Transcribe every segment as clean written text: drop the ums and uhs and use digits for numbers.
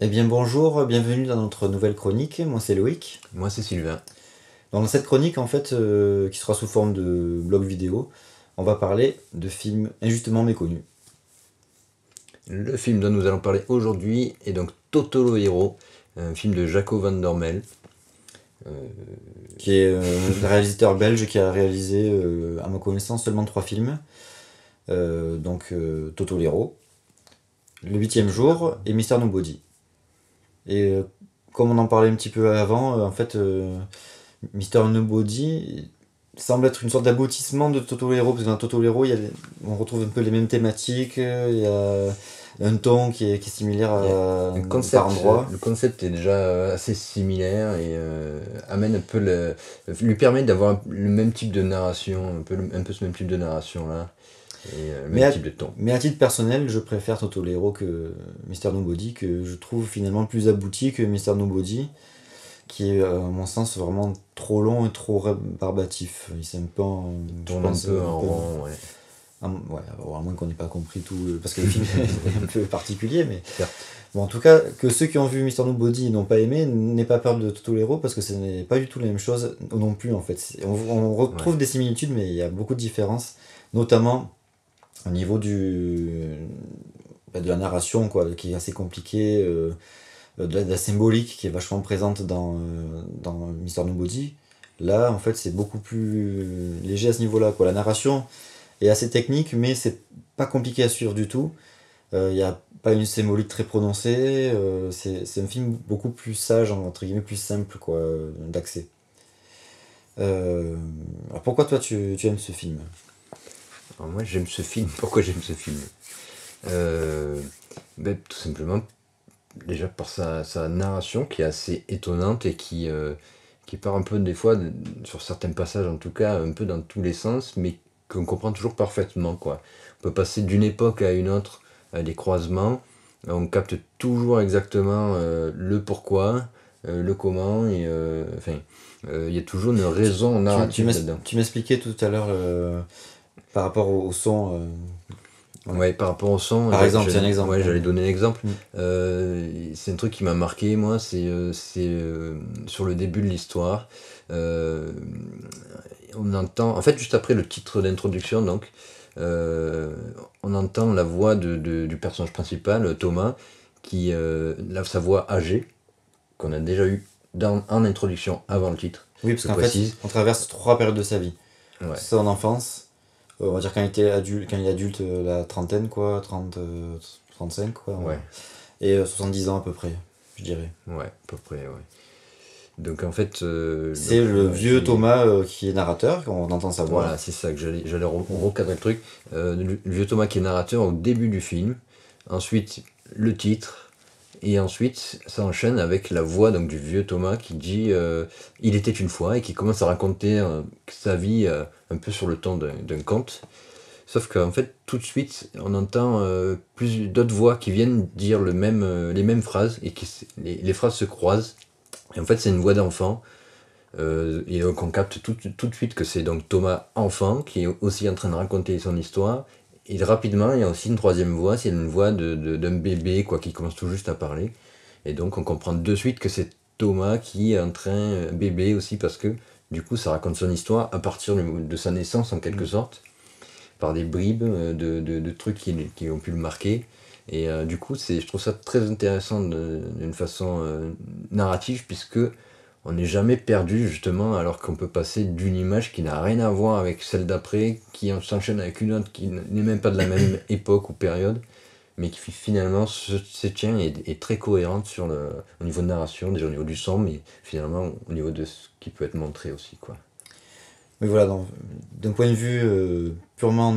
Eh bien bonjour, bienvenue dans notre nouvelle chronique, moi c'est Loïc. Moi, c'est Sylvain. Dans cette chronique en fait, qui sera sous forme de blog vidéo, on va parler de films injustement méconnus, Le film dont nous allons parler aujourd'hui est donc Totoro Hero, un film de Jaco van Dormel. Euh, qui est un réalisateur belge qui a réalisé, à ma connaissance, seulement trois films. Totolero, Le Huitième Jour et Mister Nobody. Et comme on en parlait un petit peu avant, en fait, Mister Nobody semble être une sorte d'aboutissement de Totolero, parce que dans Totolero, on retrouve un peu les mêmes thématiques, il y a un ton qui est similaire par endroit. le concept est déjà assez similaire et amène un peu lui permet d'avoir le même type de narration, un peu ce même type de narration là, et le Mais même à, type de ton. mais à titre personnel, je préfère Totolero que Mister Nobody, que je trouve finalement plus abouti que Mister Nobody, qui est, à mon sens, vraiment trop long et trop rébarbatif. Il s'est un peu, Il je tourne un pense, peu en rond, ouais. Ouais, à moins qu'on n'ait pas compris tout, parce que le film est un peu particulier, mais Certes. bon, en tout cas, que ceux qui ont vu Mister Nobody et n'ont pas aimé, n'aient pas peur de Totolero, parce que ce n'est pas du tout la même chose non plus, en fait. On Ouais. retrouve des similitudes, mais il y a beaucoup de différences, notamment au niveau de la narration, quoi, qui est assez compliquée, de la symbolique qui est vachement présente dans Mister Nobody. Là, en fait, c'est beaucoup plus léger à ce niveau-là, quoi. La narration est assez technique, mais c'est pas compliqué à suivre du tout. Il n'y a pas une symbolique très prononcée. C'est un film beaucoup plus sage, entre guillemets, plus simple, quoi, d'accès. Alors pourquoi toi tu aimes ce film? Alors moi, j'aime ce film. Pourquoi j'aime ce film? Euh, Tout simplement déjà par sa narration qui est assez étonnante et qui part un peu des fois, sur certains passages en tout cas, un peu dans tous les sens, mais qu'on comprend toujours parfaitement, quoi. On peut passer d'une époque à une autre, des croisements, on capte toujours exactement le pourquoi, le comment, et enfin, il y a toujours une Tu, raison narrative là-dedans. tu m'expliquais tout à l'heure par rapport au son. Ouais. Ouais, par rapport au son, Par exemple, c'est un exemple, ouais, hein, j'allais mais. donner l'exemple. Mm. C'est un truc qui m'a marqué, moi, sur le début de l'histoire. Euh, on entend, en fait, juste après le titre d'introduction, donc, euh, on entend la voix du personnage principal, Thomas, qui sa voix âgée, qu'on a déjà eu en introduction avant le titre, Oui, parce je qu'en fait, précise. on traverse trois périodes de sa vie. Ouais, Son enfance, on va dire quand il était adulte, quand il est adulte, la trentaine, quoi, 35, quoi. ouais, Et 10 ans à peu près, je dirais. ouais, à peu près, ouais. Donc en fait, C'est le ouais, vieux Thomas qui est narrateur, on entend sa voix. voilà, c'est ça que j'allais recadrer le truc. Le vieux Thomas qui est narrateur au début du film, ensuite le titre, et ensuite ça enchaîne avec la voix donc du vieux Thomas qui dit il était une fois et qui commence à raconter sa vie un peu sur le ton d'un conte. Sauf qu'en fait, tout de suite, on entend plus d'autres voix qui viennent dire les mêmes phrases et les phrases se croisent. Et en fait, c'est une voix d'enfant et donc on capte tout de suite que c'est donc Thomas enfant qui est aussi en train de raconter son histoire. Et rapidement, il y a aussi une troisième voix, c'est une voix d'un bébé quoi, qui commence tout juste à parler. Et donc on comprend de suite que c'est Thomas qui est en train, bébé aussi, parce que du coup ça raconte son histoire à partir de sa naissance en quelque sorte, par des bribes de trucs qui ont pu le marquer. Et du coup, je trouve ça très intéressant d'une façon narrative, puisque on n'est jamais perdu justement, alors qu'on peut passer d'une image qui n'a rien à voir avec celle d'après, qui s'enchaîne avec une autre qui n'est même pas de la même époque ou période, mais qui finalement se tient et est très cohérente au niveau de narration, déjà au niveau du son, mais finalement au niveau de ce qui peut être montré aussi, quoi. Mais voilà, d'un point de vue purement,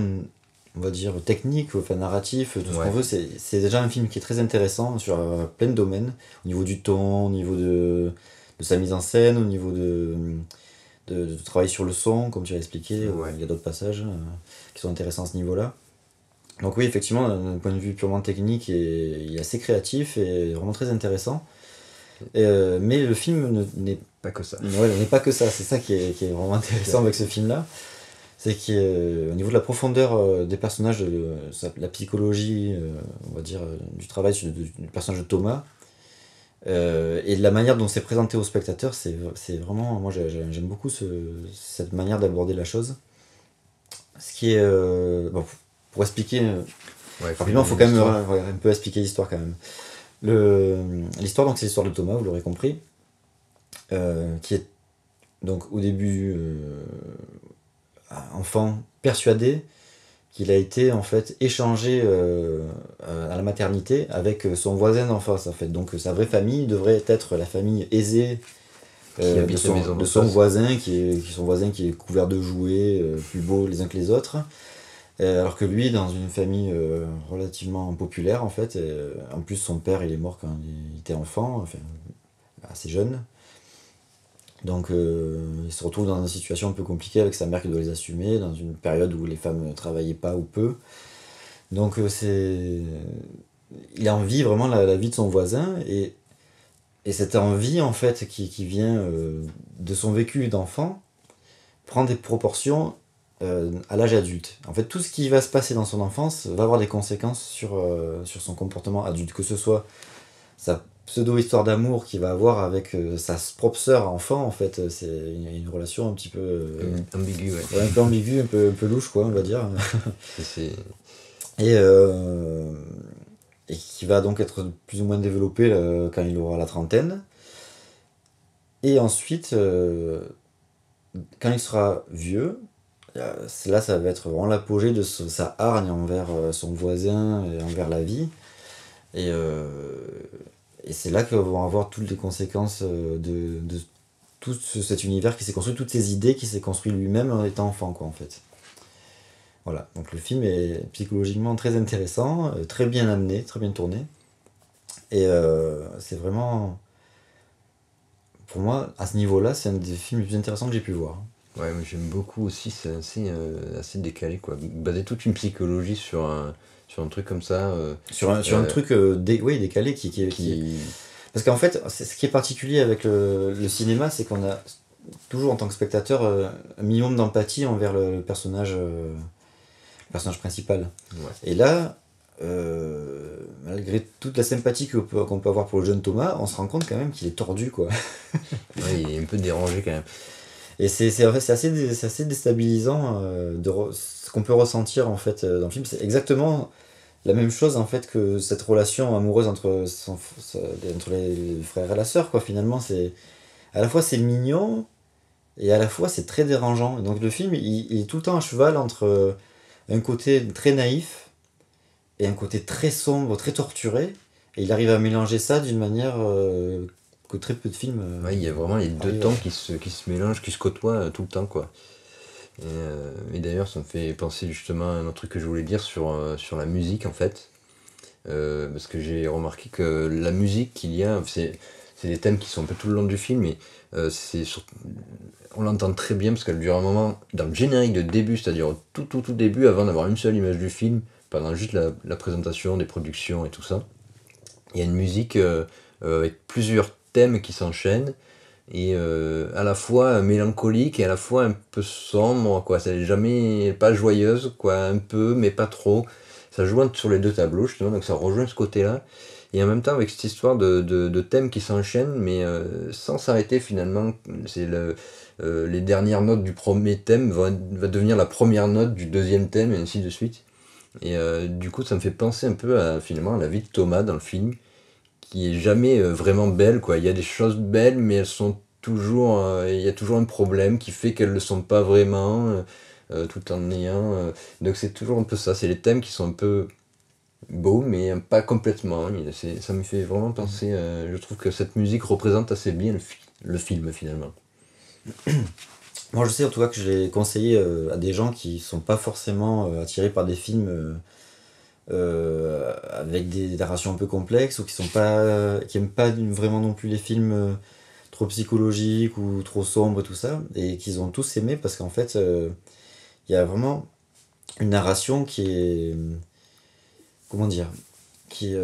on va dire, technique, enfin narratif, tout ce qu'on Ouais, veut, c'est déjà un film qui est très intéressant sur plein de domaines, au niveau du ton, au niveau de sa mise en scène, au niveau de travail sur le son, comme tu as expliqué, ouais. il y a d'autres passages qui sont intéressants à ce niveau-là. Donc oui, effectivement, d'un point de vue purement technique, il est assez créatif et vraiment très intéressant. Mais le film n'est Pas que ça. ouais, n'est pas que ça, c'est ça qui est vraiment intéressant avec ce film-là. C'est qu'au niveau de la profondeur des personnages, la psychologie, on va dire, du travail du personnage de Thomas, Et la manière dont c'est présenté au spectateur, c'est vraiment. Moi, j'aime beaucoup cette manière d'aborder la chose. Ce qui est. Bon, pour expliquer. Ouais, il faut Rapidement, il donner faut quand même l'histoire. un peu expliquer l'histoire quand même. L'histoire, donc, c'est l'histoire de Thomas, vous l'aurez compris, qui est donc au début enfant persuadé qu'il a été en fait échangé à la maternité avec son voisin d'en face en fait. Donc sa vraie famille devrait être la famille aisée Qui habite la maison de d'en son face. voisin son voisin qui est couvert de jouets, plus beau les uns que les autres. Alors que lui, dans une famille relativement populaire en fait, en plus son père il est mort quand il était enfant, enfin assez jeune. Donc il se retrouve dans une situation un peu compliquée avec sa mère qui doit les assumer, dans une période où les femmes ne travaillaient pas ou peu. Donc il envie vraiment la vie de son voisin et cette envie en fait qui vient de son vécu d'enfant prend des proportions à l'âge adulte. En fait tout ce qui va se passer dans son enfance va avoir des conséquences sur son comportement adulte, que ce soit sa pseudo-histoire d'amour qu'il va avoir avec sa propre sœur enfant, en fait, c'est une relation un petit peu, Ambigu, ouais. ouais, un peu ambiguë, un peu louche, quoi, on va dire. C'est Et, euh, et qui va donc être plus ou moins développé quand il aura la trentaine. Et ensuite, quand il sera vieux, là, ça va être vraiment l'apogée de sa hargne envers son voisin et envers la vie. Et, euh, et c'est là que vont avoir toutes les conséquences de tout cet univers qui s'est construit, toutes ces idées qui s'est construit lui-même en étant enfant, quoi, en fait. Voilà, donc le film est psychologiquement très intéressant, très bien amené, très bien tourné. Et c'est vraiment, pour moi, à ce niveau-là, c'est un des films les plus intéressants que j'ai pu voir. Ouais, mais j'aime beaucoup aussi, c'est assez décalé quoi. Baser toute une psychologie sur un truc comme ça, Sur un euh, truc oui, décalé qui. Parce qu'en fait, ce qui est particulier avec le cinéma, c'est qu'on a toujours en tant que spectateur un minimum d'empathie envers le personnage principal. Ouais, Et là, malgré toute la sympathie qu'on peut avoir pour le jeune Thomas, on se rend compte quand même qu'il est tordu, quoi. ouais, il est un peu dérangé quand même. Et en fait, c'est assez déstabilisant ce qu'on peut ressentir en fait dans le film. C'est exactement la même chose en fait que cette relation amoureuse entre les frères et la sœur, quoi. Finalement, c'est à la fois c'est mignon et à la fois c'est très dérangeant. Et donc le film, il est tout le temps à cheval entre un côté très naïf et un côté très sombre, très torturé. Et il arrive à mélanger ça d'une manière que très peu de films Ouais, il y a vraiment les deux arrivent temps à. qui se mélangent, qui se côtoient tout le temps quoi. Et d'ailleurs, ça me fait penser justement à un autre truc que je voulais dire sur la musique en fait. Parce que j'ai remarqué que la musique qu'il y a, c'est des thèmes qui sont un peu tout le long du film, et on l'entend très bien parce qu'elle dure un moment dans le générique de début, c'est-à-dire au tout début, avant d'avoir une seule image du film, pendant juste la présentation des productions et tout ça. Il y a une musique avec plusieurs thèmes qui s'enchaînent, et à la fois mélancolique et à la fois un peu sombre, quoi. C'est jamais pas joyeuse, quoi, un peu, mais pas trop. Ça joue sur les deux tableaux, justement, donc ça rejoint ce côté-là. Et en même temps, avec cette histoire de thèmes qui s'enchaînent, mais sans s'arrêter finalement, les dernières notes du premier thème va devenir la première note du deuxième thème, et ainsi de suite. Et du coup, ça me fait penser un peu finalement à la vie de Thomas dans le film, qui est jamais vraiment belle, quoi. Il y a des choses belles, mais elles sont toujours, il y a toujours un problème qui fait qu'elles ne le sont pas vraiment, tout en ayant. Donc c'est toujours un peu ça. C'est les thèmes qui sont un peu beaux, mais pas complètement. Ça me fait vraiment penser. Je trouve que cette musique représente assez bien le film finalement. Moi, je sais en tout cas que je l'ai conseillé à des gens qui sont pas forcément attirés par des films avec des narrations un peu complexes ou qui aiment pas vraiment non plus les films trop psychologiques ou trop sombres et tout ça, et qu'ils ont tous aimé parce qu'en fait, il y a vraiment une narration qui est, comment dire, qui,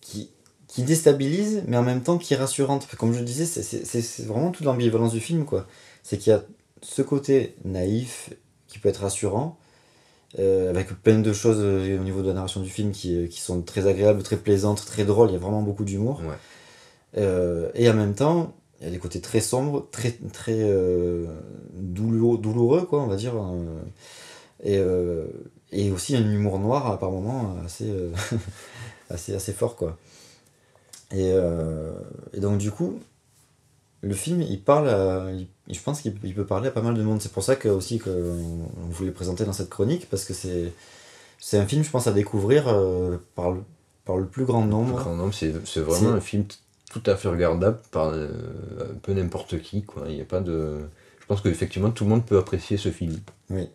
qui, qui déstabilise, mais en même temps qui est rassurante. Comme je le disais, c'est vraiment toute l'ambivalence du film, quoi. C'est qu'il y a ce côté naïf qui peut être rassurant, avec plein de choses au niveau de la narration du film qui sont très agréables, très plaisantes, très drôles, il y a vraiment beaucoup d'humour. Ouais. Et en même temps, il y a des côtés très sombres, très douloureux, quoi, on va dire. Et, euh, et aussi un humour noir par moments assez, assez fort, quoi. Et donc du coup, le film, il parle je pense qu'il peut parler à pas mal de monde. C'est pour ça que aussi qu'on voulait le présenter dans cette chronique, parce que c'est un film, je pense, à découvrir par le plus grand nombre. Grand nombre, c'est vraiment C'est un film tout à fait regardable par un peu n'importe qui, quoi. Il y a pas de... Je pense qu'effectivement, tout le monde peut apprécier ce film. Oui.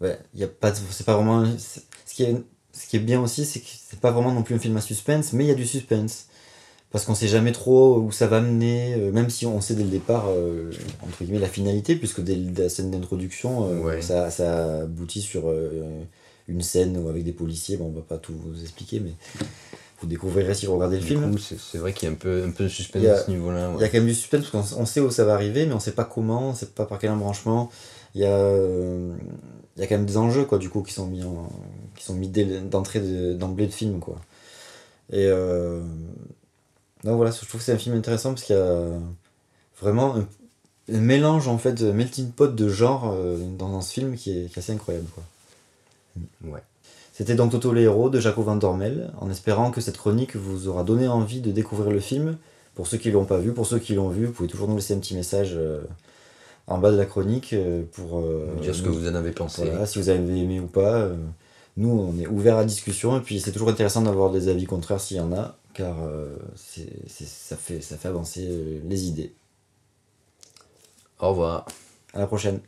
Ouais, y a pas c'est pas vraiment ce qui est bien aussi, c'est que c'est pas vraiment non plus un film à suspense, mais il y a du suspense parce qu'on sait jamais trop où ça va mener, même si on sait dès le départ entre guillemets la finalité, puisque dès la scène d'introduction Ouais. ça aboutit sur une scène avec des policiers. Bon, on va pas tout vous expliquer, mais vous découvrirez si vous regardez le Du film. coup, c'est vrai qu'il y a un peu de suspense Il y à a, ce niveau-là. il y a Ouais. quand même du suspense parce qu'on sait où ça va arriver, mais on sait pas comment, on sait pas par quel embranchement. Il y a, euh, il y a quand même des enjeux, quoi, du coup, qui sont mis d'emblée de film, quoi. Et donc voilà, je trouve que c'est un film intéressant parce qu'il y a vraiment un mélange, en fait, de melting pot de genres dans ce film qui est assez incroyable, quoi. Ouais. C'était donc Toto les héros de Jaco Van Dormel, en espérant que cette chronique vous aura donné envie de découvrir le film. Pour ceux qui l'ont pas vu, pour ceux qui l'ont vu, vous pouvez toujours nous laisser un petit message en bas de la chronique pour Dire ce que vous en avez pensé. voilà, si vous avez aimé ou pas. Nous, on est ouvert à discussion et puis c'est toujours intéressant d'avoir des avis contraires s'il y en a, car ça fait avancer les idées. Au revoir. À la prochaine.